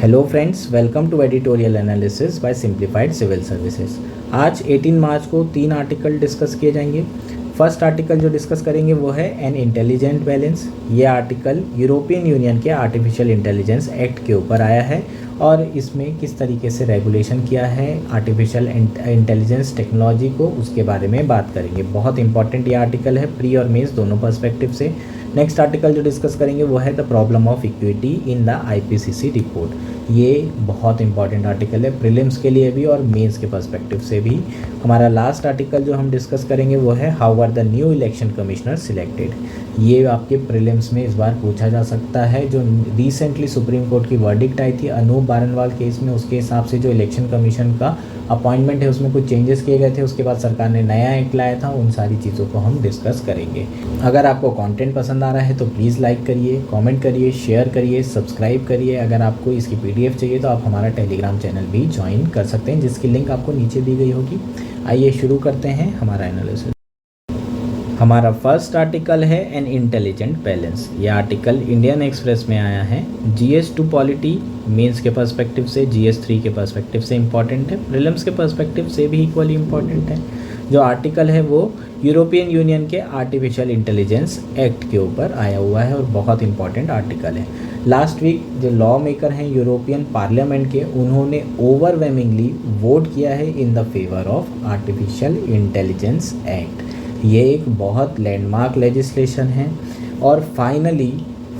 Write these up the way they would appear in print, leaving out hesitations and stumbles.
Hello friends, welcome to editorial analysis by Simplified Civil Services. आज 18 मार्च को 3 article discuss किए जाएंगे। फर्स्ट आर्टिकल जो डिस्कस करेंगे वो है एन इंटेलिजेंट बैलेंस। ये आर्टिकल यूरोपियन यूनियन के आर्टिफिशियल इंटेलिजेंस एक्ट के ऊपर आया है और इसमें किस तरीके से रेगुलेशन किया है आर्टिफिशियल इंटेलिजेंस टेक्नोलॉजी को, उसके बारे में बात करेंगे। बहुत इंपॉर्टेंट ये आर्टिकल है, प्री और मेंस दोनों पर्सपेक्टिव से। नेक्स्ट आर्टिकल जो डिस्कस करेंगे वो है the problem of equity in the IPCC report. ये बहुत इंपॉर्टेंट आर्टिकल है प्रीलिम्स के लिए भी और मेंस के पर्सपेक्टिव से भी। हमारा लास्ट आर्टिकल जो हम डिस्कस करेंगे वो है how are the new election commissioner selected. ये आपके प्रीलिम्स में इस बार पूछा जा सकता है। जो रिसेंटली सुप्रीम कोर्ट की वर्डिक्ट आई थी अनूप बारनवाल केस में, उसके हिसाब से जो इलेक्शन कमीशन का अपॉइंटमेंट है उसमें कुछ चेंजेस किए गए थे। उसके बाद सरकार ने नया एक्ट लाया था, उन सारी चीज़ों को हम डिस्कस करेंगे। अगर आपको कंटेंट पसंद आ रहा है तो प्लीज़ लाइक करिए, कमेंट करिए, शेयर करिए, सब्सक्राइब करिए। अगर आपको इसकी पीडीएफ चाहिए तो आप हमारा टेलीग्राम चैनल भी ज्वाइन कर सकते हैं, जिसकी लिंक आपको नीचे दी गई होगी। आइए शुरू करते हैं हमारा एनालिसिस। हमारा फर्स्ट आर्टिकल है एन इंटेलिजेंट बैलेंस। ये आर्टिकल इंडियन एक्सप्रेस में आया है। GS2 पॉलिटी मेंस के पर्सपेक्टिव से, GS3 के पर्सपेक्टिव से इम्पॉर्टेंट है, प्रीलिम्स के पर्सपेक्टिव से भी इक्वली इम्पॉर्टेंट है। जो आर्टिकल है वो यूरोपियन यूनियन के आर्टिफिशियल इंटेलिजेंस एक्ट के ऊपर आया हुआ है और बहुत इंपॉर्टेंट आर्टिकल है। लास्ट वीक जो लॉ मेकर हैं यूरोपियन पार्लियामेंट के, उन्होंने ओवरवेमिंगली वोट किया है in the favour of artificial intelligence act. ये एक बहुत लैंडमार्क लेजिस्लेशन है और फाइनली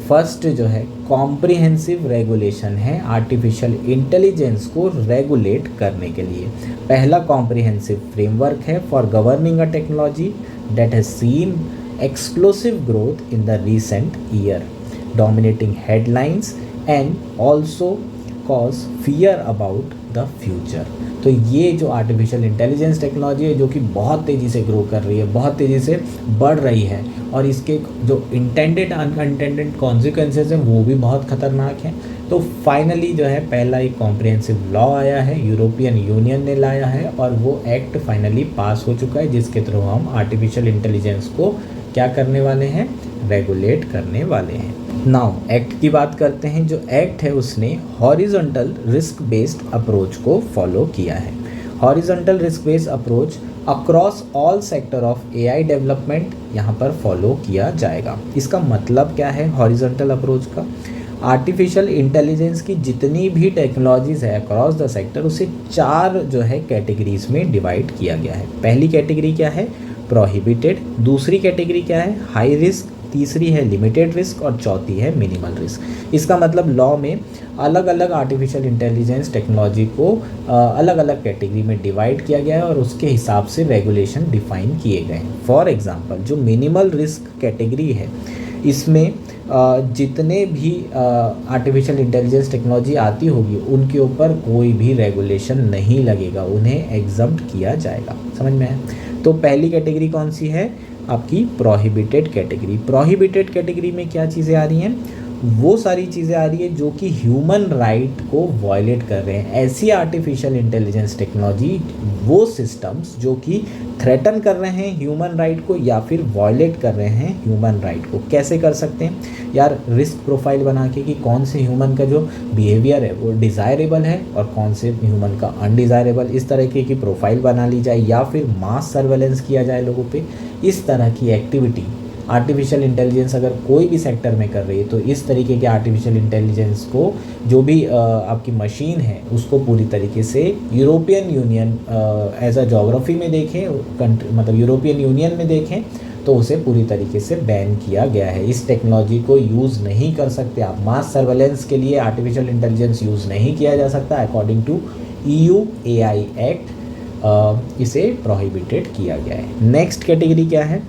फर्स्ट जो है कॉम्प्रिहेंसिव रेगुलेशन है आर्टिफिशियल इंटेलिजेंस को रेगुलेट करने के लिए। पहला कॉम्प्रिहेंसिव फ्रेमवर्क है for governing a technology that has seen explosive growth in the recent year, dominating headlines and also cause fear about the future. तो ये जो आर्टिफिशियल इंटेलिजेंस टेक्नोलॉजी है जो कि बहुत तेज़ी से ग्रो कर रही है, बहुत तेज़ी से बढ़ रही है और इसके जो इंटेंडेड अनइंटेंडेड कॉन्सिक्वेंसेज हैं वो भी बहुत ख़तरनाक हैं। तो फाइनली जो है पहला एक कॉम्प्रिहेंसिव लॉ आया है, यूरोपियन यूनियन ने लाया है और वो एक्ट फाइनली पास हो चुका है, जिसके थ्रू हम आर्टिफिशियल इंटेलिजेंस को क्या करने वाले हैं, रेगुलेट करने वाले हैं। नाउ एक्ट की बात करते हैं। जो एक्ट है उसने हॉरिजॉन्टल रिस्क बेस्ड अप्रोच को फॉलो किया है। Horizontal risk based approach across all sector of AI development यहाँ पर फॉलो किया जाएगा। इसका मतलब क्या है हॉरिजॉन्टल अप्रोच का? आर्टिफिशियल इंटेलिजेंस की जितनी भी टेक्नोलॉजीज़ है अक्रॉस द सेक्टर, उसे 4 जो है कैटेगरीज में डिवाइड किया गया है। पहली कैटेगरी क्या है? प्रोहिबिटेड। दूसरी कैटेगरी क्या है? High risk. तीसरी है लिमिटेड रिस्क और चौथी है मिनिमल रिस्क। इसका मतलब लॉ में अलग अलग आर्टिफिशियल इंटेलिजेंस टेक्नोलॉजी को अलग अलग कैटेगरी में डिवाइड किया गया है और उसके हिसाब से रेगुलेशन डिफाइन किए गए हैं। फॉर एग्जांपल जो मिनिमल रिस्क कैटेगरी है, इसमें जितने भी आर्टिफिशियल इंटेलिजेंस टेक्नोलॉजी आती होगी उनके ऊपर कोई भी रेगुलेशन नहीं लगेगा, उन्हें एग्जम्प्ट किया जाएगा। समझ में है? तो पहली कैटेगरी कौन सी है? आपकी प्रोहिबिटेड कैटेगरी। प्रोहिबिटेड कैटेगरी में क्या चीज़ें आ रही हैं? वो सारी चीज़ें आ रही है जो कि ह्यूमन राइट को वायलेट कर रहे हैं। ऐसी आर्टिफिशियल इंटेलिजेंस टेक्नोलॉजी, वो सिस्टम्स जो कि थ्रेटन कर रहे हैं ह्यूमन राइट को या फिर वायलेट कर रहे हैं ह्यूमन राइट को। कैसे कर सकते हैं यार? रिस्क प्रोफाइल बना के कि कौन से ह्यूमन का जो बिहेवियर है वो डिज़ायरेबल है और कौन से ह्यूमन का अनडिज़ायरेबल, इस तरह की प्रोफाइल बना ली जाए या फिर मास सर्वेलेंस किया जाए लोगों पे। इस तरह की एक्टिविटी आर्टिफिशियल इंटेलिजेंस अगर कोई भी सेक्टर में कर रही है तो इस तरीके के आर्टिफिशियल इंटेलिजेंस को, जो भी आपकी मशीन है, उसको पूरी तरीके से European Union as a geography में देखें, मतलब यूरोपियन यूनियन में देखें तो उसे पूरी तरीके से बैन किया गया है। इस टेक्नोलॉजी को यूज़ नहीं कर सकते आप। मास सर्वेलेंस के लिए आर्टिफिशियल इंटेलिजेंस यूज़ नहीं किया जा सकता according to EU AI act, इसे प्रोहिबिटेड किया गया है। नेक्स्ट कैटेगरी क्या है?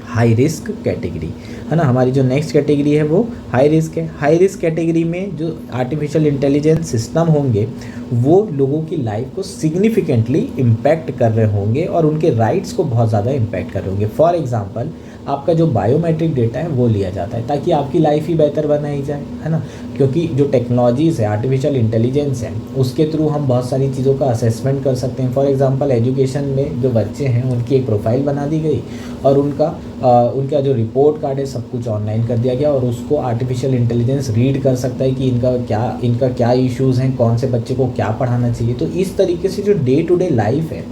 हाई रिस्क कैटेगरी, है ना। हमारी जो नेक्स्ट कैटेगरी है वो हाई रिस्क है। हाई रिस्क कैटेगरी में जो आर्टिफिशियल इंटेलिजेंस सिस्टम होंगे वो लोगों की लाइफ को सिग्निफिकेंटली इम्पैक्ट कर रहे होंगे और उनके राइट्स को बहुत ज़्यादा इम्पैक्ट कर रहे होंगे। फॉर एग्जांपल आपका जो बायोमेट्रिक डेटा है वो लिया जाता है, ताकि आपकी लाइफ ही बेहतर बनाई जाए, है ना। क्योंकि जो टेक्नोलॉजीज़ है, आर्टिफिशियल इंटेलिजेंस है, उसके थ्रू हम बहुत सारी चीज़ों का असेसमेंट कर सकते हैं। फॉर एग्जांपल एजुकेशन में जो बच्चे हैं उनकी एक प्रोफाइल बना दी गई और उनका जो रिपोर्ट कार्ड है सब कुछ ऑनलाइन कर दिया गया, और उसको आर्टिफिशियल इंटेलिजेंस रीड कर सकता है कि इनका क्या इश्यूज़ हैं, कौन से बच्चे को क्या पढ़ाना चाहिए। तो इस तरीके से जो डे टू डे लाइफ है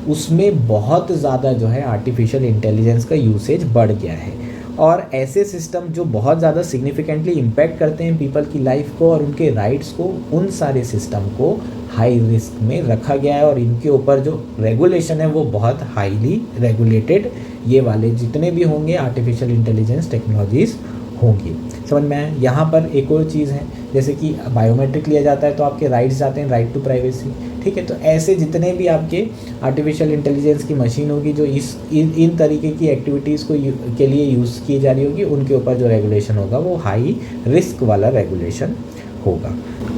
उसमें बहुत ज़्यादा जो है आर्टिफिशियल इंटेलिजेंस का यूसेज बढ़ गया है। और ऐसे सिस्टम जो बहुत ज़्यादा सिग्निफिकेंटली इम्पैक्ट करते हैं पीपल की लाइफ को और उनके राइट्स को, उन सारे सिस्टम को हाई रिस्क में रखा गया है, और इनके ऊपर जो रेगुलेशन है वो बहुत हाईली रेगुलेटेड ये वाले जितने भी होंगे आर्टिफिशियल इंटेलिजेंस टेक्नोलॉजीज़ होंगी। समझ में आया। यहाँ पर एक और चीज़ है, जैसे कि बायोमेट्रिक लिया जाता है तो आपके राइट्स जाते हैं, राइट टू प्राइवेसी, ठीक है। तो ऐसे जितने भी आपके आर्टिफिशियल इंटेलिजेंस की मशीन होगी जो इन तरीके की एक्टिविटीज़ के लिए यूज़ की जा रही होगी, उनके ऊपर जो रेगुलेशन होगा वो हाई रिस्क वाला रेगुलेशन होगा।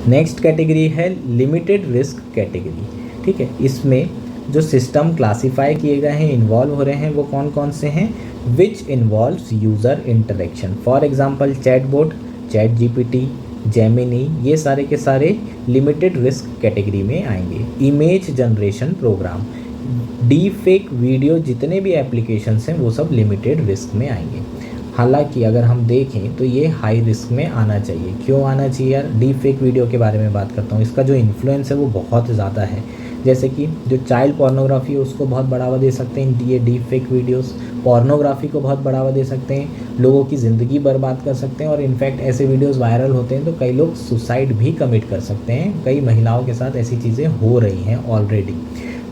नेक्स्ट कैटेगरी है लिमिटेड रिस्क कैटेगरी, ठीक है। इसमें जो सिस्टम क्लासीफाई किए गए हैं, इन्वॉल्व हो रहे हैं, वो कौन कौन से हैं? Which involves user interaction. For example chatbot, ChatGPT, Gemini, ये सारे के सारे लिमिटेड रिस्क कैटेगरी में आएंगे। Image generation program, deepfake video, जितने भी एप्लीकेशंस हैं वो सब लिमिटेड रिस्क में आएंगे। हालांकि अगर हम देखें तो ये हाई रिस्क में आना चाहिए। क्यों आना चाहिए यार? डी फेक वीडियो के बारे में बात करता हूँ। इसका जो इन्फ्लुएंस है वो बहुत ज़्यादा है। जैसे कि जो चाइल्ड पोर्नोग्राफी है उसको बहुत बढ़ावा दे सकते हैं ये डी फेक वीडियोस, पोर्नोग्राफी को बहुत बढ़ावा दे सकते हैं, लोगों की ज़िंदगी बर्बाद कर सकते हैं, और इनफैक्ट ऐसे वीडियोस वायरल होते हैं तो कई लोग सुसाइड भी कमिट कर सकते हैं। कई महिलाओं के साथ ऐसी चीज़ें हो रही हैं ऑलरेडी।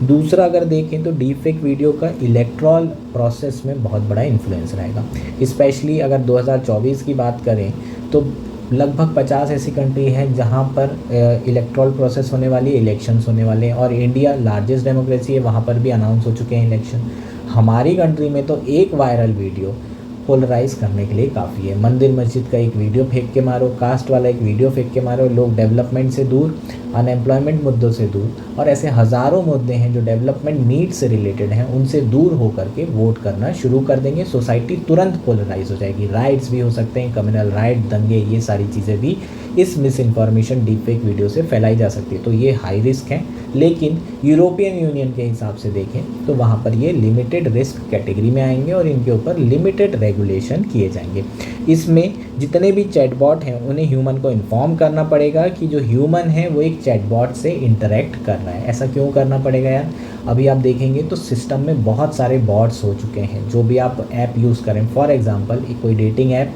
दूसरा अगर देखें तो डी फेक वीडियो का इलेक्ट्रल प्रोसेस में बहुत बड़ा इन्फ्लुएंस रहेगा। स्पेशली अगर 2024 की बात करें तो लगभग 50 ऐसी कंट्री हैं जहां पर इलेक्ट्रल प्रोसेस होने वाली है, इलेक्शंस होने वाले हैं, और इंडिया लार्जेस्ट डेमोक्रेसी है, वहां पर भी अनाउंस हो चुके हैं इलेक्शन। हमारी कंट्री में तो एक वायरल वीडियो पोलराइज करने के लिए काफ़ी है। मंदिर मस्जिद का एक वीडियो फेंक के मारो, कास्ट वाला एक वीडियो फेंक के मारो, लोग डेवलपमेंट से दूर, अनएम्प्लॉयमेंट मुद्दों से दूर, और ऐसे हज़ारों मुद्दे हैं जो डेवलपमेंट नीड्स से रिलेटेड हैं, उनसे दूर होकर के वोट करना शुरू कर देंगे। सोसाइटी तुरंत पोलराइज हो जाएगी। राइट्स भी हो सकते हैं, कम्युनल राइट, दंगे, ये सारी चीज़ें भी इस मिस इन्फॉर्मेशन डीपफेक वीडियो से फैलाई जा सकती है। तो ये हाई रिस्क है। लेकिन यूरोपियन यूनियन के हिसाब से देखें तो वहाँ पर ये लिमिटेड रिस्क कैटेगरी में आएंगे और इनके ऊपर लिमिटेड रेगुलेशन किए जाएंगे। इसमें जितने भी चैटबॉट हैं उन्हें ह्यूमन को इन्फॉर्म करना पड़ेगा कि जो ह्यूमन है वो एक चैटबॉट से इंटरेक्ट कर रहा है। ऐसा क्यों करना पड़ेगा यार? अभी आप देखेंगे तो सिस्टम में बहुत सारे बॉट्स हो चुके हैं। जो भी आप ऐप यूज़ करें, फॉर एग्जांपल कोई डेटिंग ऐप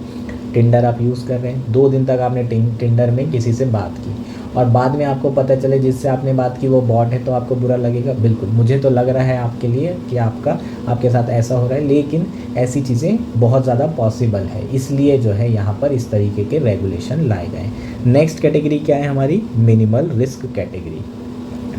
टिंडर आप यूज़ कर रहे हैं, 2 दिन तक आपने टिंडर में किसी से बात की और बाद में आपको पता चले जिससे आपने बात की वो बॉट है, तो आपको बुरा लगेगा? बिल्कुल, मुझे तो लग रहा है आपके लिए कि आपके साथ ऐसा हो रहा है, लेकिन ऐसी चीज़ें बहुत ज़्यादा पॉसिबल है। इसलिए जो है यहाँ पर इस तरीके के रेगुलेशन लाए गए हैं। नेक्स्ट कैटेगरी क्या है हमारी? Minimal risk category.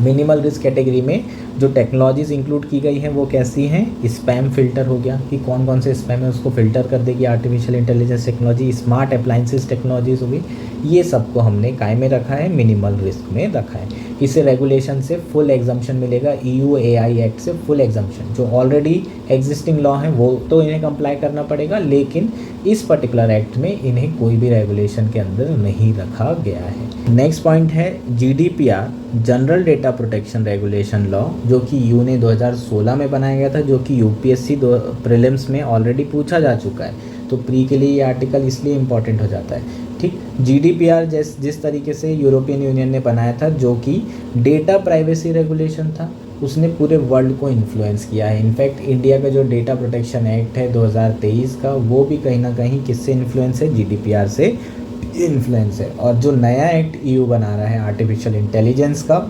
Minimal risk category में जो टेक्नोलॉजीज़ इंक्लूड की गई हैं वो कैसी हैं? स्पैम फिल्टर हो गया कि कौन कौन से स्पैम है उसको फिल्टर कर देगी artificial intelligence technology. Smart appliances technologies होगी, ये सबको हमने काय में रखा है? मिनिमल रिस्क में रखा है। इसे रेगुलेशन से फुल एग्जम्पशन मिलेगा। EU AI एक्ट से फुल एग्जम्पशन। जो ऑलरेडी एग्जिस्टिंग लॉ है वो तो इन्हें कंप्लाई करना पड़ेगा, लेकिन इस पर्टिकुलर एक्ट में इन्हें कोई भी रेगुलेशन के अंदर नहीं रखा गया है। नेक्स्ट पॉइंट है GDPR, general data protection regulation law, जो कि यू ने 2016 में बनाया गया था, जो कि UPSC प्रीलिम्स में ऑलरेडी पूछा जा चुका है। तो प्री के लिए ये आर्टिकल इसलिए इम्पॉर्टेंट हो जाता है। ठीक, GDPR जिस तरीके से यूरोपियन यूनियन ने बनाया था, जो कि डेटा प्राइवेसी रेगुलेशन था, उसने पूरे वर्ल्ड को इन्फ्लुएंस किया है। इनफैक्ट इंडिया का जो डेटा प्रोटेक्शन एक्ट है 2023 का, वो भी कहीं ना कहीं किससे इन्फ्लुएंस है? GDPR से इन्फ्लुएंस है। और जो नया एक्ट EU बना रहा है आर्टिफिशियल इंटेलिजेंस का,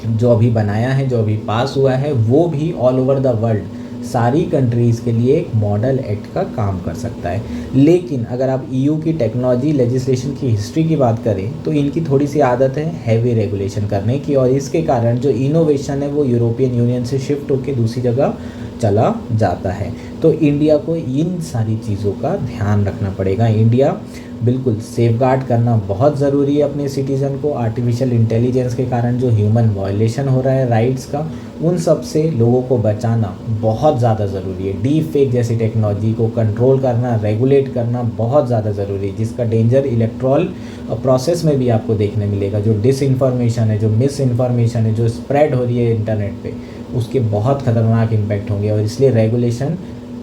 जो अभी बनाया है, जो अभी पास हुआ है, वो भी ऑल ओवर द वर्ल्ड सारी कंट्रीज़ के लिए एक मॉडल एक्ट का काम कर सकता है। लेकिन अगर आप EU की टेक्नोलॉजी लेजिस्लेशन की हिस्ट्री की बात करें तो इनकी थोड़ी सी आदत है हैवी रेगुलेशन करने की, और इसके कारण जो इनोवेशन है वो यूरोपियन यूनियन से शिफ्ट होकर दूसरी जगह चला जाता है। तो इंडिया को इन सारी चीज़ों का ध्यान रखना पड़ेगा। इंडिया बिल्कुल सेफगार्ड करना बहुत ज़रूरी है अपने सिटीज़न को। आर्टिफिशियल इंटेलिजेंस के कारण जो ह्यूमन वायलेशन हो रहा है राइट्स का, उन सब से लोगों को बचाना बहुत ज़्यादा ज़रूरी है। डीप फेक जैसी टेक्नोलॉजी को कंट्रोल करना, रेगुलेट करना बहुत ज़्यादा ज़रूरी है, जिसका डेंजर इलेक्ट्रल प्रोसेस में भी आपको देखने मिलेगा। जो डिस इन्फॉर्मेशन है, जो मिस इन्फॉर्मेशन है, जो स्प्रेड हो रही है इंटरनेट पे, उसके बहुत ख़तरनाक इम्पैक्ट होंगे। और इसलिए रेगुलेशन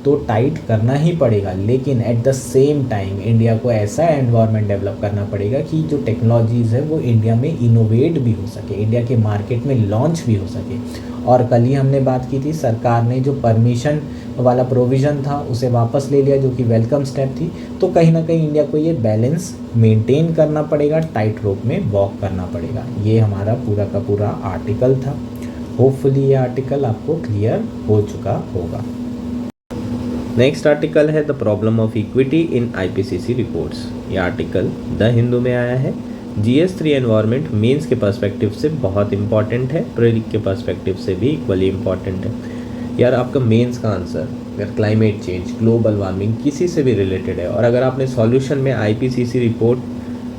तो टाइट करना ही पड़ेगा, लेकिन at the same time India को ऐसा एनवायरनमेंट डेवलप करना पड़ेगा कि जो टेक्नोलॉजीज़ है वो इंडिया में इनोवेट भी हो सके, इंडिया के मार्केट में लॉन्च भी हो सके। और कल ही हमने बात की थी, सरकार ने जो परमिशन वाला प्रोविज़न था उसे वापस ले लिया, जो कि वेलकम स्टेप थी। तो कहीं ना कहीं इंडिया को ये बैलेंस मेंटेन करना पड़ेगा, टाइट रोप में वॉक करना पड़ेगा। ये हमारा पूरा का पूरा आर्टिकल था। होपफुली ये आर्टिकल आपको क्लियर हो चुका होगा। नेक्स्ट आर्टिकल है the problem of equity in IPCC reports. ये आर्टिकल द हिंदू में आया है। GS3 एनवायरनमेंट मेंस के पर्सपेक्टिव से बहुत इंपॉर्टेंट है, प्रीलिक के पर्सपेक्टिव से भी इक्वली इंपॉर्टेंट है। यार आपका मेंस का आंसर अगर क्लाइमेट चेंज, ग्लोबल वार्मिंग किसी से भी रिलेटेड है और अगर आपने सॉल्यूशन में आईपीसीसी रिपोर्ट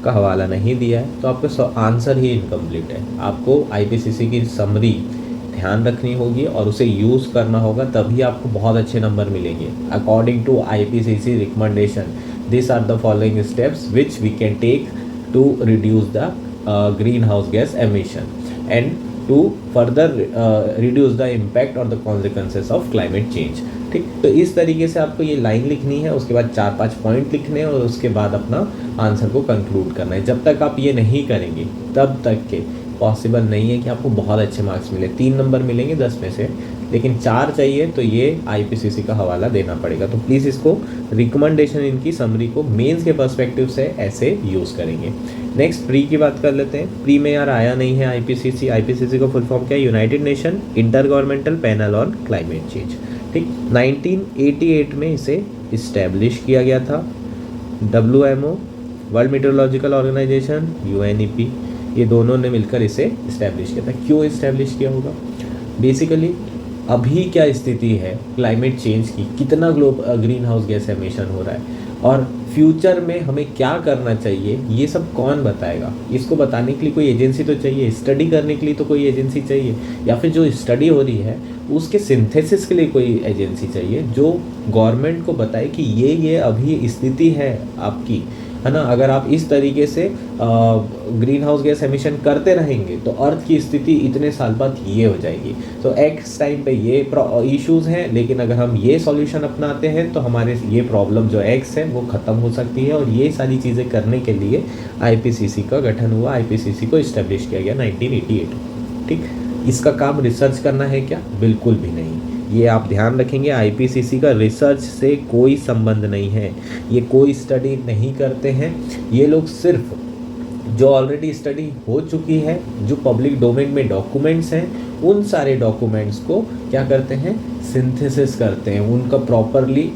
का हवाला नहीं दिया है तो आपका आंसर ही इनकम्प्लीट है। आपको आईपीसीसी की समरी ध्यान रखनी होगी और उसे यूज़ करना होगा, तभी आपको बहुत अच्छे नंबर मिलेंगे। According to IPCC recommendation, this are the following steps which we can take to reduce the greenhouse gas emission and to further reduce the impact और the consequences of climate change. ठीक, तो इस तरीके से आपको ये line लिखनी है, उसके बाद 4-5 पॉइंट लिखने हैं और उसके बाद अपना आंसर को कंक्लूड करना है। जब तक आप ये नहीं करेंगे तब तक के पॉसिबल नहीं है कि आपको बहुत अच्छे मार्क्स मिले। 3 नंबर मिलेंगे 10 में से, लेकिन 4 चाहिए तो ये आईपीसीसी का हवाला देना पड़ेगा। तो प्लीज़ इसको रिकमेंडेशन इनकी समरी को मेंस के पर्सपेक्टिव से ऐसे यूज़ करेंगे। नेक्स्ट प्री की बात कर लेते हैं। प्री में यार आया नहीं है आईपीसीसी। आईपीसीसी का फुल फॉर्म क्या है? United Nation Intergovernmental Panel on Climate change. ठीक, 1988 में इसे इस्टेब्लिश किया गया था। WMO, World Meteorological Organization, UNEP, ये दोनों ने मिलकर इसे इस्टेब्लिश किया था। क्यों इस्टेब्लिश किया होगा? बेसिकली अभी क्या स्थिति है क्लाइमेट चेंज की, कितना ग्रीन हाउस गैस एमिशन हो रहा है और फ्यूचर में हमें क्या करना चाहिए, ये सब कौन बताएगा? इसको बताने के लिए कोई एजेंसी तो चाहिए, स्टडी करने के लिए तो कोई एजेंसी चाहिए, या फिर जो स्टडी हो रही है उसके सिंथेसिस के लिए कोई एजेंसी चाहिए जो गवर्नमेंट को बताए कि ये अभी स्थिति है आपकी, है ना। अगर आप इस तरीके से ग्रीन हाउस गैस एमिशन करते रहेंगे तो अर्थ की स्थिति इतने साल बाद ये हो जाएगी। तो एक्स टाइम पे ये इश्यूज़ हैं, लेकिन अगर हम ये सॉल्यूशन अपनाते हैं तो हमारे ये प्रॉब्लम जो एक्स है वो ख़त्म हो सकती है। और ये सारी चीज़ें करने के लिए आईपीसीसी का गठन हुआ, आईपीसीसी को इस्टेब्लिश किया गया 1988। ठीक, इसका काम रिसर्च करना है क्या? बिल्कुल भी नहीं। ये आप ध्यान रखेंगे, आईपीसीसी का रिसर्च से कोई संबंध नहीं है। ये कोई स्टडी नहीं करते हैं। ये लोग सिर्फ जो ऑलरेडी स्टडी हो चुकी है, जो पब्लिक डोमेन में डॉक्यूमेंट्स हैं, उन सारे डॉक्यूमेंट्स को क्या करते हैं? सिंथेसिस करते हैं, उनका प्रॉपरली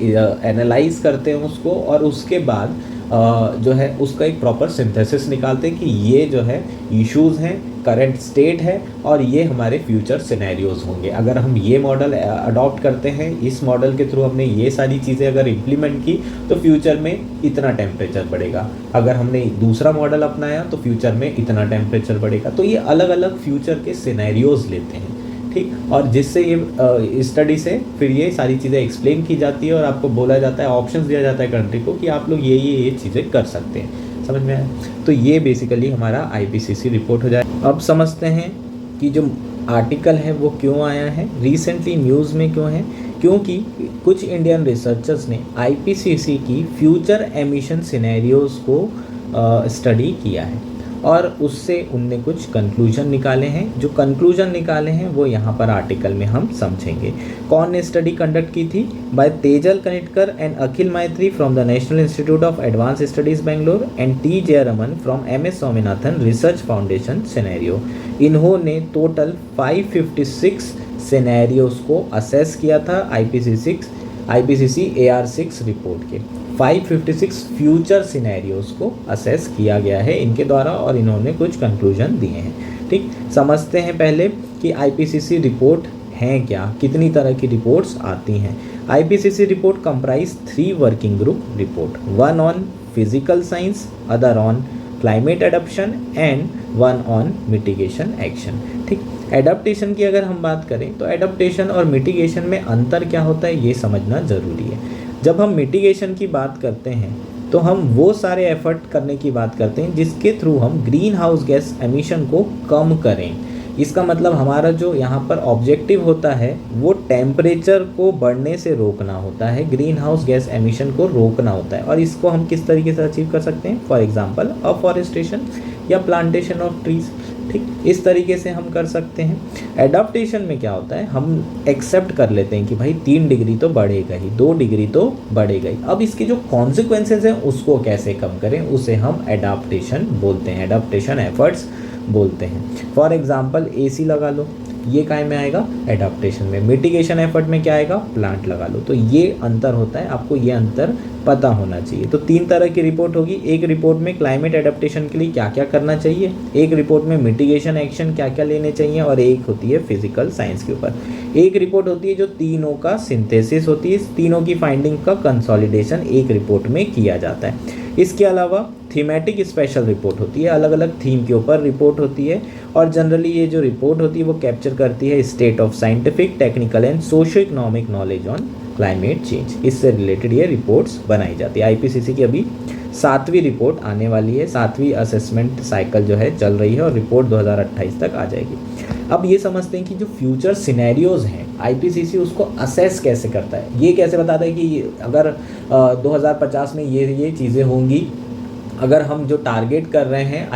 एनालाइज करते हैं उसको, और उसके बाद जो है उसका एक प्रॉपर सिंथेसिस निकालते हैं कि ये जो है इश्यूज़ हैं, करंट स्टेट है और ये हमारे फ्यूचर सिनेरियोज होंगे। अगर हम ये मॉडल अडॉप्ट करते हैं, इस मॉडल के थ्रू हमने ये सारी चीज़ें अगर इम्प्लीमेंट की तो फ्यूचर में इतना टेम्परेचर बढ़ेगा। अगर हमने दूसरा मॉडल अपनाया तो फ्यूचर में इतना टेम्परेचर बढ़ेगा। तो ये अलग अलग फ्यूचर के सिनेरियोज लेते हैं। ठीक, और जिससे ये स्टडी से फिर ये सारी चीज़ें एक्सप्लेन की जाती है और आपको बोला जाता है, ऑप्शंस दिया जाता है कंट्री को कि आप लोग ये चीज़ें कर सकते हैं। समझ में आया? तो ये बेसिकली हमारा आईपीसीसी रिपोर्ट हो जाए। अब समझते हैं कि जो आर्टिकल है वो क्यों आया है, रिसेंटली न्यूज़ में क्यों है। क्योंकि कुछ इंडियन रिसर्चर्स ने आईपीसीसी की फ्यूचर एमिशन सिनेरियोज़ को स्टडी किया है और उससे उनने कुछ कंक्लूजन निकाले हैं। जो कंक्लूजन निकाले हैं वो यहाँ पर आर्टिकल में हम समझेंगे। कौन ने स्टडी कंडक्ट की थी? बाय तेजल कनिटकर एंड अखिल मैत्री from the national institute of advance studies Bangalore and T. Jayaraman from MS Swaminathan research foundation scenario. इन्होंने टोटल 556 सिनेरियोज़ को असेस किया था आईपीसीसी AR6 रिपोर्ट के। 556 फ्यूचर सिनेरियोज़ को असेस किया गया है इनके द्वारा और इन्होंने कुछ कंक्लूजन दिए हैं। ठीक, समझते हैं पहले कि आईपीसीसी रिपोर्ट हैं क्या, कितनी तरह की रिपोर्ट्स आती हैं। IPCC report comprise 3 working group report, one on physical science, other on climate adaption and one on mitigation action. ठीक, एडप्टेशन की अगर हम बात करें तो एडप्टेशन और मिटिगेशन में अंतर क्या होता है ये समझना ज़रूरी है। जब हम मिटिगेशन की बात करते हैं तो हम वो सारे एफर्ट करने की बात करते हैं जिसके थ्रू हम ग्रीन हाउस गैस एमिशन को कम करें। इसका मतलब हमारा जो यहाँ पर ऑब्जेक्टिव होता है वो टेम्परेचर को बढ़ने से रोकना होता है, ग्रीन हाउस गैस एमिशन को रोकना होता है। और इसको हम किस तरीके से अचीव कर सकते हैं, फॉर एग्जांपल अफॉरेस्टेशन या प्लांटेशन ऑफ ट्रीज। ठीक, इस तरीके से हम कर सकते हैं। एडाप्टेशन में क्या होता है, हम एक्सेप्ट कर लेते हैं कि भाई 3 डिग्री तो बढ़ेगा ही, 2 डिग्री तो बढ़ेगा ही। अब इसके जो कॉन्सिक्वेंसेज हैं उसको कैसे कम करें, उसे हम एडाप्टेशन बोलते हैं, एडाप्टेशन एफर्ट्स बोलते हैं। फॉर एग्जाम्पल एसी लगा लो, ये काय में आएगा, एडाप्टेशन में। मिटिगेशन एफर्ट में क्या आएगा, प्लांट लगा लो। तो ये अंतर होता है, आपको ये अंतर पता होना चाहिए। तो 3 तरह की रिपोर्ट होगी। एक रिपोर्ट में क्लाइमेट एडाप्टेशन के लिए क्या क्या करना चाहिए, एक रिपोर्ट में मिटिगेशन एक्शन क्या क्या लेने चाहिए, और एक होती है फिजिकल साइंस के ऊपर। एक रिपोर्ट होती है जो तीनों का सिंथेसिस होती है, इस तीनों की फाइंडिंग का कंसोलिडेशन एक रिपोर्ट में किया जाता है। इसके अलावा थीमेटिक स्पेशल रिपोर्ट होती है, अलग अलग थीम के ऊपर रिपोर्ट होती है। और जनरली ये जो रिपोर्ट होती है वो कैप्चर करती है state of scientific, technical and socio economic knowledge on Climate change. इससे रिलेटेड ये रिपोर्ट्स बनाई जाती है। आईपीसीसी की अभी 7वीं रिपोर्ट आने वाली है, 7वीं असेसमेंट साइकिल जो है चल रही है और रिपोर्ट 2028 तक आ जाएगी। अब ये समझते हैं कि जो फ्यूचर सिनेरियोज हैं आईपीसीसी उसको असेस कैसे करता है। ये कैसे बताता है कि अगर 2050 में ये चीज़ें होंगी, अगर हम जो टारगेट कर रहे हैं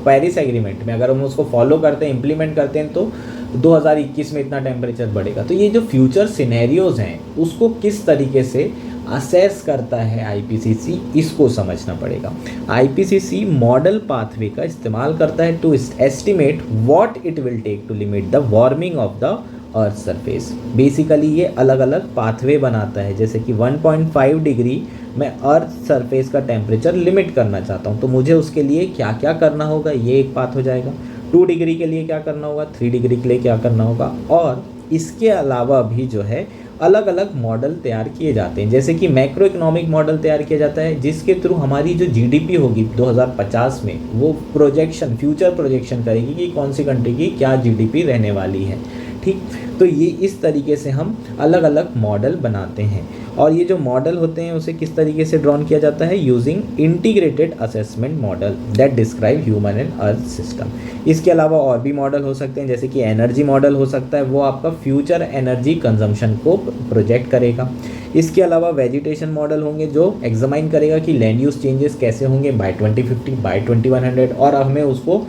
पेरिस एग्रीमेंट में अगर हम उसको फॉलो करते हैं, इम्प्लीमेंट करते हैं तो 2021 में इतना टेम्परेचर बढ़ेगा। तो ये जो फ्यूचर सिनेरियोज हैं उसको किस तरीके से असेस करता है आईपीसीसी, इसको समझना पड़ेगा। आईपीसीसी मॉडल पाथवे का इस्तेमाल करता है to estimate what it will take to limit the warming of the earth surface. Basically ये अलग अलग पाथवे बनाता है, जैसे कि 1.5 डिग्री मैं अर्थ सरफेस का टेम्परेचर लिमिट करना चाहता हूँ तो मुझे उसके लिए क्या क्या करना होगा, ये एक पाथ हो जाएगा। 2 डिग्री के लिए क्या करना होगा, 3 डिग्री के लिए क्या करना होगा। और इसके अलावा भी जो है अलग अलग मॉडल तैयार किए जाते हैं, जैसे कि मैक्रो इकोनॉमिक मॉडल तैयार किया जाता है जिसके थ्रू हमारी जो जीडीपी होगी 2050 में वो प्रोजेक्शन, फ्यूचर प्रोजेक्शन करेगी कि कौन सी कंट्री की क्या जीडीपी रहने वाली है। ठीक, तो ये इस तरीके से हम अलग अलग मॉडल बनाते हैं। और ये जो मॉडल होते हैं उसे किस तरीके से ड्रॉन किया जाता है, using integrated assessment model that describe human and earth system. इसके अलावा और भी मॉडल हो सकते हैं, जैसे कि एनर्जी मॉडल हो सकता है, वो आपका फ्यूचर एनर्जी कंजम्पशन को प्रोजेक्ट करेगा। इसके अलावा वेजिटेशन मॉडल होंगे जो एग्जामाइन करेगा कि लैंड यूज चेंजेस कैसे होंगे बाय 2050, बाय 2100, और हमें उसको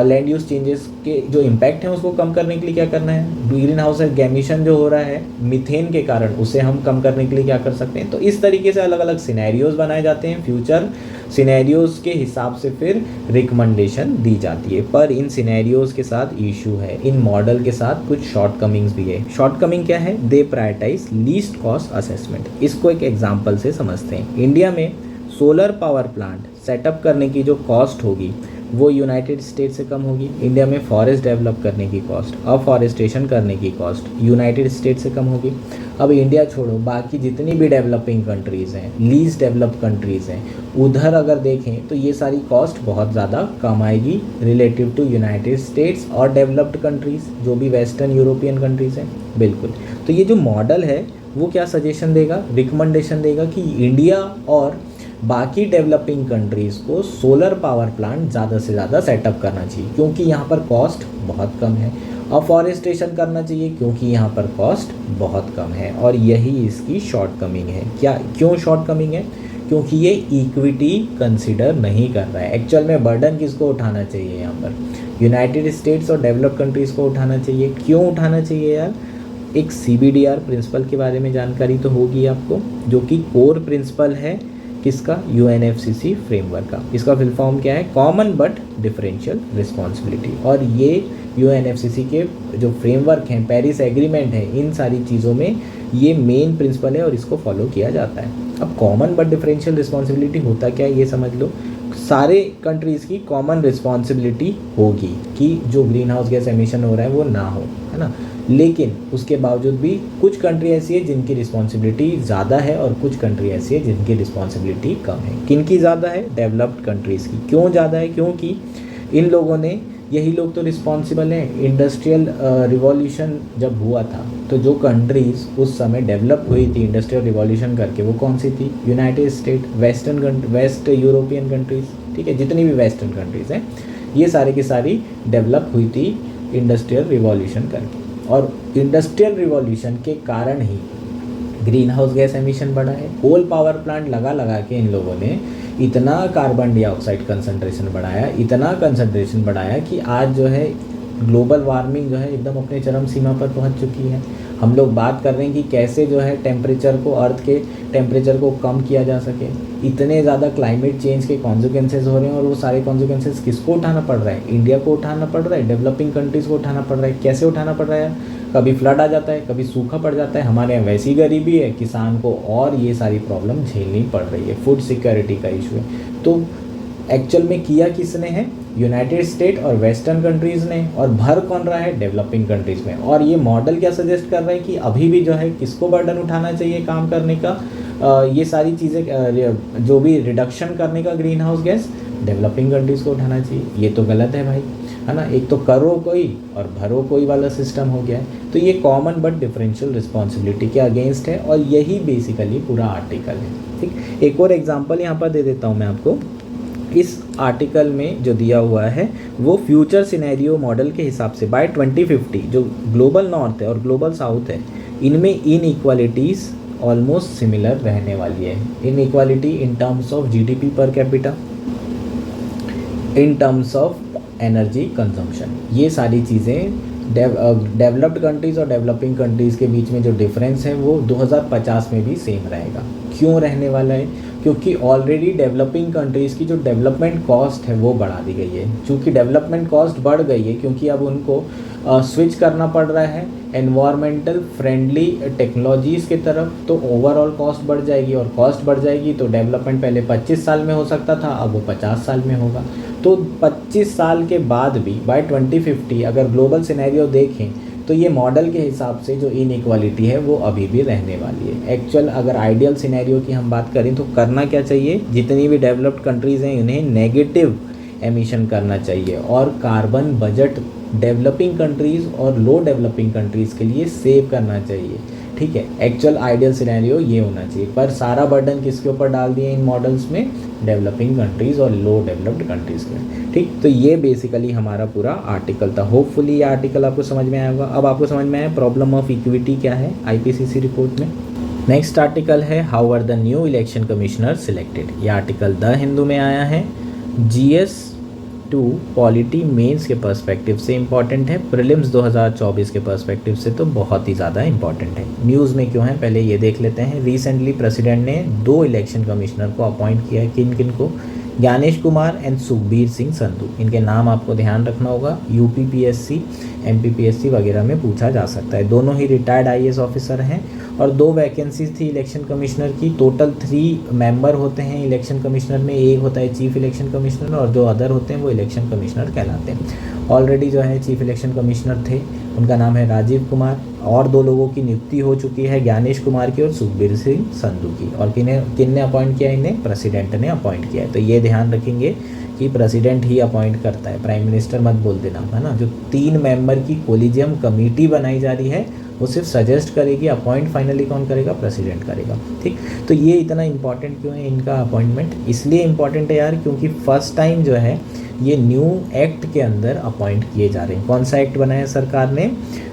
लैंड यूज चेंजेस के जो इम्पैक्ट हैं उसको कम करने के लिए क्या करना है, ग्रीन हाउस एमिशन जो हो रहा है मीथेन के कारण उसे हम कम करने के लिए क्या कर सकते हैं। तो इस तरीके से अलग अलग सिनेरियोज बनाए जाते हैं, फ्यूचर सिनेरियोज के हिसाब से फिर रिकमेंडेशन दी जाती है। पर इन सिनेरियोज के साथ इशू है, इन मॉडल के साथ कुछ शॉर्टकमिंग्स भी है। शॉर्टकमिंग क्या है, दे प्रायोरिटाइज लीस्ट कॉस्ट असेसमेंट। इसको एक एग्जांपल से समझते हैं। इंडिया में सोलर पावर प्लांट सेटअप करने की जो कॉस्ट होगी वो यूनाइटेड स्टेट से कम होगी। इंडिया में फॉरेस्ट डेवलप करने की कॉस्ट, अफॉरेस्टेशन करने की कॉस्ट यूनाइटेड स्टेट से कम होगी। अब इंडिया छोड़ो, बाकी जितनी भी डेवलपिंग कंट्रीज़ हैं, लीस्ट डेवलप्ड कंट्रीज़ हैं, उधर अगर देखें तो ये सारी कॉस्ट बहुत ज़्यादा कम आएगी रिलेटिव टू यूनाइटेड स्टेट्स और डेवलप्ड कंट्रीज़ जो भी वेस्टर्न यूरोपियन कंट्रीज़ हैं। बिल्कुल, तो ये जो मॉडल है वो क्या सजेशन देगा, रिकमेंडेशन देगा कि इंडिया और बाकी डेवलपिंग कंट्रीज़ को सोलर पावर प्लांट ज़्यादा से ज़्यादा सेटअप करना चाहिए क्योंकि यहाँ पर कॉस्ट बहुत कम है। अफॉरेस्टेशन करना चाहिए क्योंकि यहाँ पर कॉस्ट बहुत कम है। और यही इसकी शॉर्टकमिंग है। क्यों शॉर्टकमिंग है, क्योंकि ये इक्विटी कंसिडर नहीं कर रहा है। एक्चुअल में बर्डन किसको उठाना चाहिए, यहाँ पर यूनाइटेड स्टेट्स और डेवलप्ड कंट्रीज़ को उठाना चाहिए। क्यों उठाना चाहिए यार, एक CBDR प्रिंसिपल के बारे में जानकारी तो होगी आपको, जो कि कोर प्रिंसिपल है किसका, UNFCCC फ्रेमवर्क का। इसका फुल फॉर्म क्या है, कॉमन बट डिफरेंशियल रिस्पॉन्सिबिलिटी। और ये UNFCCC के जो फ्रेमवर्क हैं, पेरिस एग्रीमेंट है, इन सारी चीज़ों में ये मेन प्रिंसिपल है और इसको फॉलो किया जाता है। अब कॉमन बट डिफरेंशियल रिस्पॉन्सिबिलिटी होता क्या है ये समझ लो। सारे कंट्रीज़ की कॉमन रिस्पॉन्सिबिलिटी होगी कि जो ग्रीन हाउस गैस एमिशन हो रहा है वो ना हो, है ना। लेकिन उसके बावजूद भी कुछ कंट्री ऐसी है जिनकी रिस्पॉन्सिबिलिटी ज़्यादा है और कुछ कंट्री ऐसी है जिनकी रिस्पॉन्सिबिलिटी कम है। किन की ज़्यादा है? डेवलप्ड कंट्रीज़ की। क्यों ज़्यादा है? क्योंकि इन लोगों ने, यही लोग तो रिस्पॉन्सिबल हैं। इंडस्ट्रियल रिवॉल्यूशन जब हुआ था तो जो कंट्रीज़ उस समय डेवलप हुई थी इंडस्ट्रियल रिवॉल्यूशन करके, वो कौन सी थी? United state, waste European countries, ठीक है, जितनी भी वेस्टर्न कंट्रीज़ हैं ये सारी की सारी डेवलप हुई थी इंडस्ट्रियल रिवॉल्यूशन करके। और इंडस्ट्रियल रिवॉल्यूशन के कारण ही ग्रीन हाउस गैस एमिशन बढ़ा है। कोल पावर प्लांट लगा लगा के इन लोगों ने इतना कार्बन डाइऑक्साइड कंसंट्रेशन बढ़ाया, इतना कंसंट्रेशन बढ़ाया कि आज जो है ग्लोबल वार्मिंग जो है एकदम अपने चरम सीमा पर पहुंच चुकी है। हम लोग बात कर रहे हैं कि कैसे जो है टेम्परेचर को, अर्थ के टेम्परेचर को कम किया जा सके। इतने ज़्यादा क्लाइमेट चेंज के कॉन्सिक्वेंसेज हो रहे हैं और वो सारे कॉन्सिक्वेंसेज किसको उठाना पड़ रहा है? इंडिया को उठाना पड़ रहा है, डेवलपिंग कंट्रीज़ को उठाना पड़ रहा है। कैसे उठाना पड़ रहा है? कभी फ्लड आ जाता है, कभी सूखा पड़ जाता है। हमारे यहाँ वैसी गरीबी है, किसान को और ये सारी प्रॉब्लम झेलनी पड़ रही है। फूड सिक्योरिटी का इशू है। तो एक्चुअल में किया किसने है? यूनाइटेड स्टेट और वेस्टर्न कंट्रीज़ ने। और भर कौन रहा है? डेवलपिंग कंट्रीज़ में। और ये मॉडल क्या सजेस्ट कर रहा है कि अभी भी जो है किसको बर्डन उठाना चाहिए काम करने का? ये सारी चीज़ें जो भी रिडक्शन करने का green house gas, developing countries को उठाना चाहिए। ये तो गलत है भाई, है ना। एक तो करो कोई और भरो कोई वाला सिस्टम हो गया है। तो ये कॉमन बट डिफरेंशियल रिस्पॉन्सिबिलिटी के अगेंस्ट है और यही बेसिकली पूरा आर्टिकल है, ठीक। एक और एग्जांपल यहाँ पर दे देता हूँ मैं आपको। इस आर्टिकल में जो दिया हुआ है वो फ्यूचर सिनेरियो मॉडल के हिसाब से बाय 2050 जो ग्लोबल नॉर्थ है और ग्लोबल साउथ है, इनमें इनइक्वालिटीज़ ऑलमोस्ट सिमिलर रहने वाली है। Inequality in terms of GDP per capita, in terms of energy consumption, ये सारी चीज़ें डेवलप्ड कंट्रीज़ और डेवलपिंग कंट्रीज़ के बीच में जो डिफरेंस है वो 2050 में भी सेम रहेगा। क्यों रहने वाला है? क्योंकि ऑलरेडी डेवलपिंग कंट्रीज़ की जो डेवलपमेंट कॉस्ट है वो बढ़ा दी गई है। चूँकि डेवलपमेंट कॉस्ट बढ़ गई है क्योंकि अब उनको स्विच करना पड़ रहा है एनवायरमेंटल फ्रेंडली टेक्नोलॉजीज़ की तरफ, तो ओवरऑल कॉस्ट बढ़ जाएगी। और कॉस्ट बढ़ जाएगी तो डेवलपमेंट पहले 25 साल में हो सकता था, अब वो 50 साल में होगा। तो 25 साल के बाद भी बाय 2050 अगर ग्लोबल सिनेरियो देखें तो ये मॉडल के हिसाब से जो इनइक्वालिटी है वो अभी भी रहने वाली है। एक्चुअल अगर आइडियल सिनेरियो की हम बात करें तो करना क्या चाहिए? जितनी भी डेवलप्ड कंट्रीज़ हैं उन्हें नेगेटिव एमिशन करना चाहिए और कार्बन बजट डेवलपिंग कंट्रीज़ और लो डेवलपिंग कंट्रीज़ के लिए सेव करना चाहिए, ठीक है। एक्चुअल आइडियल सिनेरियो ये होना चाहिए। पर सारा बर्डन किसके ऊपर डाल दिए इन मॉडल्स में? डेवलपिंग कंट्रीज़ और लो डेवलप्ड कंट्रीज़ में, ठीक। तो ये बेसिकली हमारा पूरा आर्टिकल था। होपफुली ये आर्टिकल आपको समझ में आया होगा। अब आपको समझ में आया प्रॉब्लम ऑफ इक्विटी क्या है आईपीसीसी रिपोर्ट में। नेक्स्ट आर्टिकल है how are the new election commissioner selected. ये आर्टिकल द हिंदू में आया है। GS2 पॉलिटी मेंस के पर्सपेक्टिव से इम्पॉर्टेंट है, प्रीलिम्स 2024 के पर्सपेक्टिव से तो बहुत ही ज़्यादा इम्पॉर्टेंट है। न्यूज़ में क्यों है पहले ये देख लेते हैं। रिसेंटली प्रेसिडेंट ने 2 इलेक्शन कमिश्नर को अपॉइंट किया है। किन किन को? ज्ञानेश कुमार एंड सुखबीर सिंह संधू। इनके नाम आपको ध्यान रखना होगा। UPPSC MPPSC वगैरह में पूछा जा सकता है। दोनों ही रिटायर्ड IAS ऑफिसर हैं और 2 वैकेंसीज थी इलेक्शन कमिश्नर की। टोटल 3 मेंबर होते हैं इलेक्शन कमिश्नर में। एक होता है चीफ इलेक्शन कमिश्नर और जो अदर होते हैं वो इलेक्शन कमिश्नर कहलाते हैं। ऑलरेडी जो है चीफ इलेक्शन कमिश्नर थे, उनका नाम है राजीव कुमार, और 2 लोगों की नियुक्ति हो चुकी है, ज्ञानेश कुमार की और सुखबीर सिंह संधू की। और किन ने अपॉइंट किया? इन्हें प्रेसिडेंट ने अपॉइंट किया है। तो ये ध्यान रखेंगे कि प्रेसिडेंट ही अपॉइंट करता है, प्राइम मिनिस्टर मत बोल देना, है ना। जो 3 मेंबर की कोलिजियम कमेटी बनाई जा रही है वो सिर्फ सजेस्ट करेगी, अपॉइंट फाइनली कौन करेगा? प्रेसिडेंट करेगा, ठीक। तो ये इतना इंपॉर्टेंट क्यों है इनका अपॉइंटमेंट? इसलिए इंपॉर्टेंट है यार क्योंकि फर्स्ट टाइम जो है ये न्यू एक्ट के अंदर अपॉइंट किए जा रहे हैं। कौन सा एक्ट बनाया सरकार ने?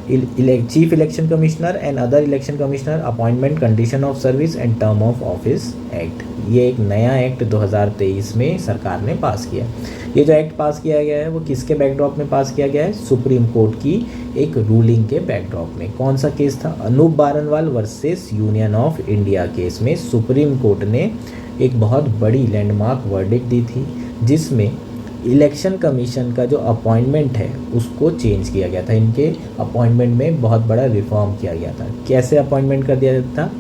Chief election commissioner and other election commissioner appointment condition of service and term of office act. ये एक नया एक्ट 2023 में सरकार ने पास किया। ये जो एक्ट पास किया गया है वो किसके बैकड्रॉप में पास किया गया है? सुप्रीम कोर्ट की एक रूलिंग के बैकड्रॉप में। कौन सा केस था? Anoop Barnwal versus union of India case में सुप्रीम कोर्ट ने एक बहुत बड़ी लैंडमार्क वर्डिक्ट दी थी जिसमें इलेक्शन कमीशन का जो अपॉइंटमेंट है उसको चेंज किया गया था। इनके अपॉइंटमेंट में बहुत बड़ा रिफॉर्म किया गया था। कैसे अपॉइंटमेंट कर दिया जाता था?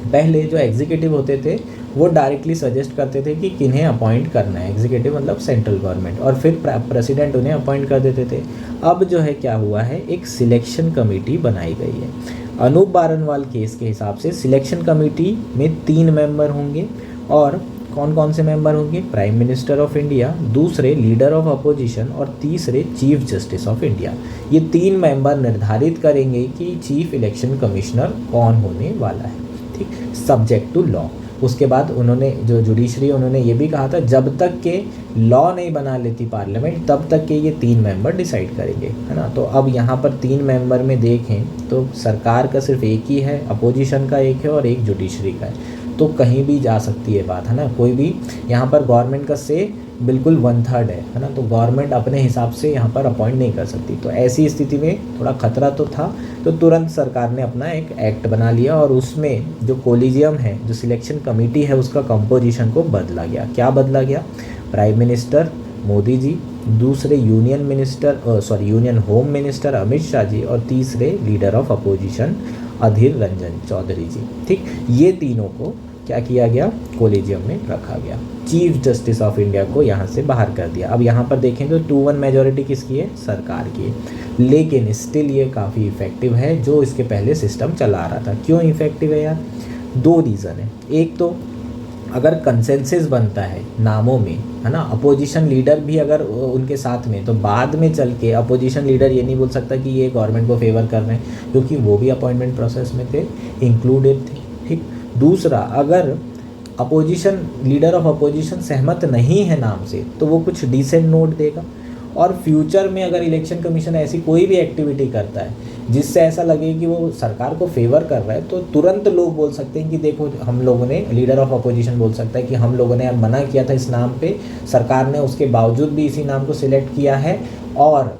पहले जो एग्जीक्यूटिव होते थे वो डायरेक्टली सजेस्ट करते थे कि किन्हें अपॉइंट करना है, एग्जीक्यूटिव मतलब सेंट्रल गवर्नमेंट, और फिर प्रेसिडेंट उन्हें अपॉइंट कर देते थे। अब जो है क्या हुआ है, एक सिलेक्शन कमेटी बनाई गई है। अनूप बारनवाल केस के हिसाब से सिलेक्शन कमेटी में 3 मेंबर होंगे, और कौन कौन से मेंबर होंगे, प्राइम मिनिस्टर ऑफ इंडिया, दूसरे लीडर ऑफ अपोजिशन और तीसरे चीफ जस्टिस ऑफ इंडिया। ये 3 मेंबर निर्धारित करेंगे कि चीफ इलेक्शन कमिश्नर कौन होने वाला है, ठीक, सब्जेक्ट टू लॉ। उसके बाद उन्होंने जो जुडिशरी, उन्होंने ये भी कहा था जब तक के लॉ नहीं बना लेती पार्लियामेंट तब तक के ये 3 मेंबर डिसाइड करेंगे, है ना। तो अब यहाँ पर 3 मेंबर में देखें तो सरकार का सिर्फ एक ही है, अपोजिशन का एक है और एक जुडिशरी का है। तो कहीं भी जा सकती है बात, है ना। कोई भी यहाँ पर गवर्नमेंट का से बिल्कुल 1/3 है ना। तो गवर्नमेंट अपने हिसाब से यहाँ पर अपॉइंट नहीं कर सकती। तो ऐसी स्थिति में थोड़ा खतरा तो था, तो तुरंत सरकार ने अपना एक एक्ट बना लिया और उसमें जो कोलिजियम है, जो सिलेक्शन कमेटी है, उसका कंपोजिशन को बदला गया। क्या बदला गया, प्राइम मिनिस्टर मोदी जी, दूसरे union home minister Amit Shah ji, और तीसरे leader of opposition Adhir Ranjan Chowdhury ji, ठीक। ये तीनों को क्या किया गया, कोलिजियम में रखा गया। चीफ जस्टिस ऑफ इंडिया को यहाँ से बाहर कर दिया। अब यहाँ पर देखें तो 2-1 मेजॉरिटी किसकी है, सरकार की है। लेकिन स्टिल ये काफ़ी इफ़ेक्टिव है जो इसके पहले सिस्टम चला रहा था। क्यों इफ़ेक्टिव है यार, 2 रीज़न है। एक तो अगर कंसेंसस बनता है नामों में, है ना, अपोजिशन लीडर भी अगर उनके साथ में, तो बाद में चल के अपोजिशन लीडर ये नहीं बोल सकता कि ये गवर्नमेंट को फेवर कर रहे हैं, क्योंकि वो भी अपॉइंटमेंट प्रोसेस में थे, इंक्लूडेड थे, ठीक। दूसरा, अगर अपोजिशन लीडर ऑफ अपोजिशन सहमत नहीं है नाम से तो वो कुछ डिसेंट नोट देगा, और फ्यूचर में अगर इलेक्शन कमीशन ऐसी कोई भी एक्टिविटी करता है जिससे ऐसा लगे कि वो सरकार को फेवर कर रहा है, तो तुरंत लोग बोल सकते हैं कि देखो हम लोगों ने, लीडर ऑफ अपोजिशन बोल सकता है कि हम लोगों ने मना किया था इस नाम पे, सरकार ने उसके बावजूद भी इसी नाम को सिलेक्ट किया है, और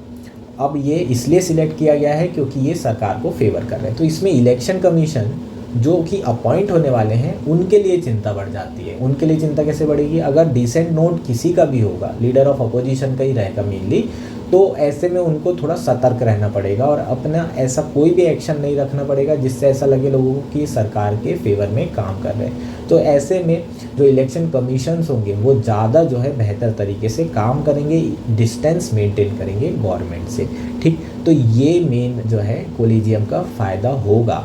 अब ये इसलिए सिलेक्ट किया गया है क्योंकि ये सरकार को फेवर कर रहे हैं। तो इसमें इलेक्शन कमीशन जो कि अपॉइंट होने वाले हैं उनके लिए चिंता बढ़ जाती है। उनके लिए चिंता कैसे बढ़ेगी, अगर डिसेंट नोट किसी का भी होगा, लीडर ऑफ अपोजिशन का ही रहेगा मेनली, तो ऐसे में उनको थोड़ा सतर्क रहना पड़ेगा और अपना ऐसा कोई भी एक्शन नहीं रखना पड़ेगा जिससे ऐसा लगे लोगों को कि सरकार के फेवर में काम कर रहे हैं। तो ऐसे में जो इलेक्शन कमीशंस होंगे वो ज़्यादा जो है बेहतर तरीके से काम करेंगे, डिस्टेंस मेंटेन करेंगे गवर्नमेंट से, ठीक। तो ये मेन जो है कोलिजियम का फ़ायदा होगा,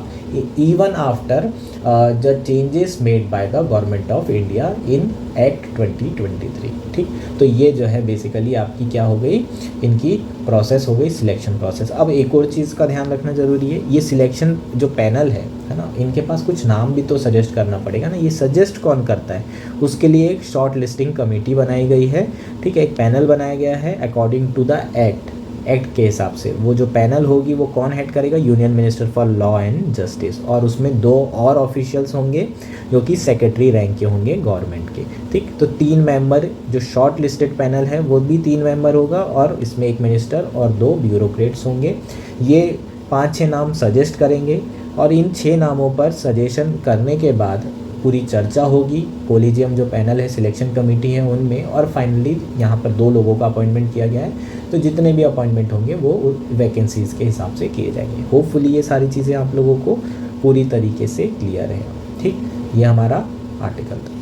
even after the changes made by the government of India in act 2023, ठीक। तो ये जो है बेसिकली आपकी क्या हो गई, इनकी प्रोसेस हो गई सिलेक्शन प्रोसेस। अब एक और चीज़ का ध्यान रखना ज़रूरी है, ये सिलेक्शन जो पैनल है ना, इनके पास कुछ नाम भी तो सजेस्ट करना पड़ेगा ना। ये सजेस्ट कौन करता है, उसके लिए एक शॉर्ट लिस्टिंग कमेटी बनाई गई है, ठीक है, एक पैनल बनाया गया है अकॉर्डिंग टू द एक्ट के हिसाब से। वो जो पैनल होगी वो कौन हेड करेगा, union minister for law and justice, और उसमें 2 और ऑफिशियल्स होंगे जो कि सेक्रेटरी रैंक के होंगे गवर्नमेंट के, ठीक। तो 3 मेंबर जो शॉर्ट लिस्टेड पैनल है वो भी 3 मेंबर होगा, और इसमें 1 मिनिस्टर और 2 ब्यूरोक्रेट्स होंगे। ये 5-6 नाम सजेस्ट करेंगे, और इन 6 नामों पर सजेशन करने के बाद पूरी चर्चा होगी, कोलिजियम जो पैनल है, सिलेक्शन कमेटी है उनमें, और फाइनली यहाँ पर 2 लोगों का अपॉइंटमेंट किया गया है। तो जितने भी अपॉइंटमेंट होंगे वो वैकेंसीज़ के हिसाब से किए जाएंगे। होपफुली ये सारी चीज़ें आप लोगों को पूरी तरीके से क्लियर है, ठीक। ये हमारा आर्टिकल था।